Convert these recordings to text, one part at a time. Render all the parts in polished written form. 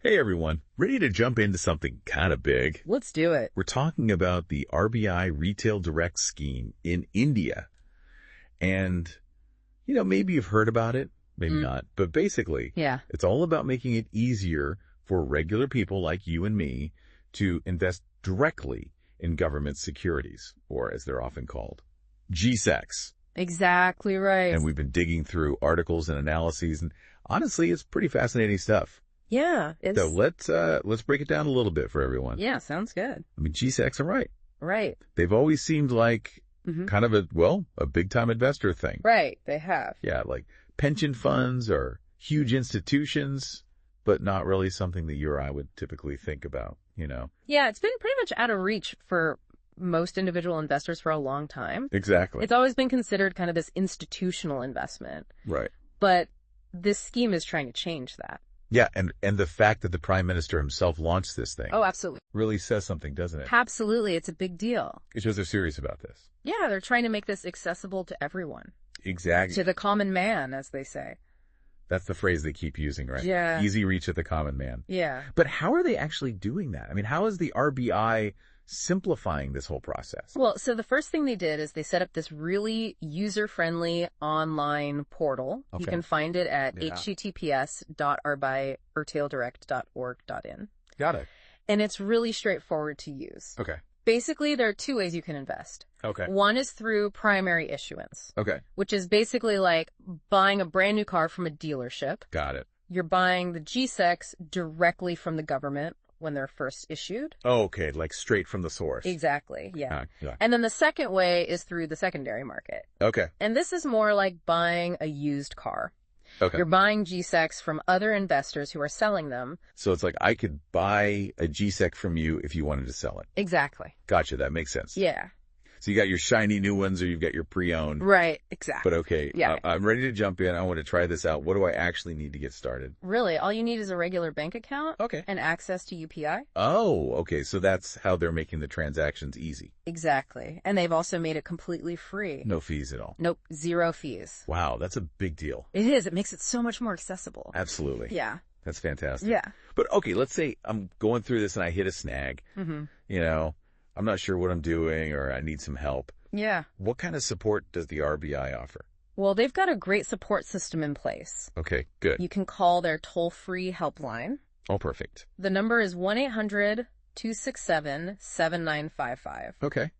Hey everyone, ready to jump into something kind of big? Let's do it. We're talking about the RBI Retail Direct Scheme in India. And, maybe you've heard about it, maybe not. But basically, Yeah. it's all about making it easier for regular people like you and me to invest directly in government securities, or as they're often called, GSECs. Exactly right. And we've been digging through articles and analyses, and honestly, it's pretty fascinating stuff. Yeah. So let's break it down a little bit for everyone. Yeah, sounds good. I mean, GSECs are right. Right. They've always seemed like kind of a big-time investor thing. Right. They have. Yeah, like pension funds or huge institutions, but not really something that you or I would typically think about, Yeah, it's been pretty much out of reach for most individual investors for a long time. Exactly. It's always been considered kind of this institutional investment. Right. But this scheme is trying to change that. Yeah, and the fact that the Prime Minister himself launched this thing Oh, absolutely. really says something, doesn't it? Absolutely. It's a big deal. It shows they're serious about this. Yeah, they're trying to make this accessible to everyone. Exactly. To the common man, as they say. That's the phrase they keep using, right? Yeah. Easy reach of the common man. Yeah. But how are they actually doing that? I mean, how is the RBI simplifying this whole process? Well, so the first thing they did is they set up this really user-friendly online portal. Okay. You can find it at Yeah. https.rbiurtaildirect.org.in. Got it. And it's really straightforward to use. Okay. Basically, there are two ways you can invest. Okay. One is through primary issuance, Okay. which is basically like buying a brand new car from a dealership. Got it. You're buying the GSECs directly from the government when they're first issued. Oh, okay. Like straight from the source. Exactly, yeah. Yeah. And then the second way is through the secondary market. Okay. And this is more like buying a used car. Okay. You're buying GSECs from other investors who are selling them. So it's like I could buy a GSEC from you if you wanted to sell it. Exactly. Gotcha. That makes sense. Yeah. So you got your shiny new ones or you've got your pre-owned. Right. Exactly. But okay. Yeah. I'm ready to jump in. I want to try this out. What do I actually need to get started? Really, all you need is a regular bank account. Okay. And access to UPI. Oh, okay. So that's how they're making the transactions easy. Exactly. And they've also made it completely free. No fees at all. Nope. 0 fees. Wow. That's a big deal. It is. It makes it so much more accessible. Absolutely. Yeah. That's fantastic. Yeah. But okay, let's say I'm going through this and I hit a snag. Mm-hmm. I'm not sure what I'm doing or I need some help. Yeah. What kind of support does the RBI offer? Well, they've got a great support system in place. Okay, good. You can call their toll-free helpline. Oh, perfect. The number is 1-800-267-7955. Okay.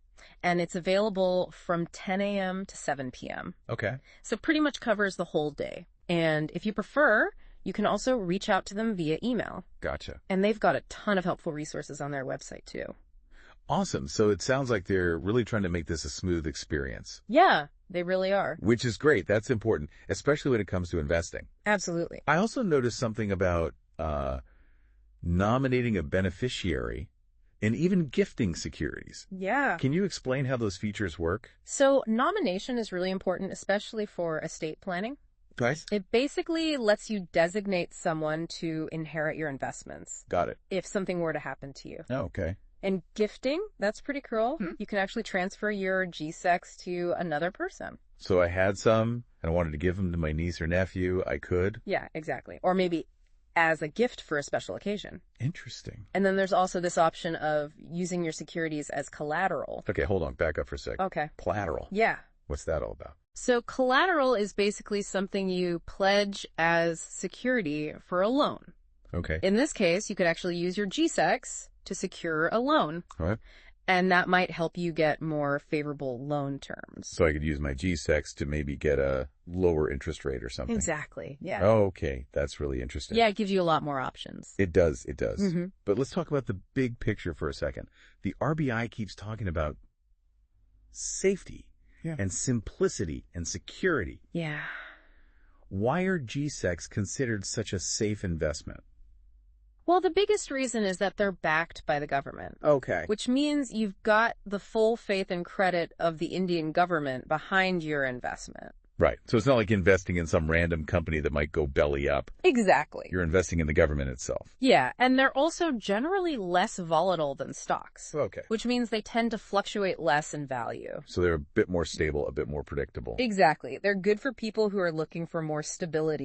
And it's available from 10 a.m. to 7 p.m. Okay. So pretty much covers the whole day. And if you prefer, you can also reach out to them via email. Gotcha. And they've got a ton of helpful resources on their website, too. Awesome. So it sounds like they're really trying to make this a smooth experience. Yeah, they really are. Which is great. That's important, especially when it comes to investing. Absolutely. I also noticed something about nominating a beneficiary and even gifting securities. Yeah. Can you explain how those features work? So nomination is really important, especially for estate planning. Nice. It basically lets you designate someone to inherit your investments Got it. if something were to happen to you. Oh, okay. And gifting, that's pretty cool. You can actually transfer your GSECs to another person. So I had some and I wanted to give them to my niece or nephew. I could. Yeah, exactly. Or maybe as a gift for a special occasion. Interesting. And then there's also this option of using your securities as collateral. Okay, hold on. Back up for a second. Okay. Collateral. Yeah. What's that all about? So collateral is basically something you pledge as security for a loan. Okay. In this case, you could actually use your GSECs to secure a loan. All right. And that might help you get more favorable loan terms. So I could use my GSECs to maybe get a lower interest rate or something. Exactly. Yeah. Oh, okay. That's really interesting. Yeah, it gives you a lot more options. It does. It does. Mm-hmm. But let's talk about the big picture for a second. The RBI keeps talking about safety and simplicity and security. Yeah. Why are GSECs considered such a safe investment? Well, the biggest reason is that they're backed by the government. Okay. Which means you've got the full faith and credit of the Indian government behind your investment. Right. So it's not like investing in some random company that might go belly up. Exactly. You're investing in the government itself. Yeah, and they're also generally less volatile than stocks. Okay. Which means they tend to fluctuate less in value. So they're a bit more stable, a bit more predictable. Exactly. They're good for people who are looking for more stability.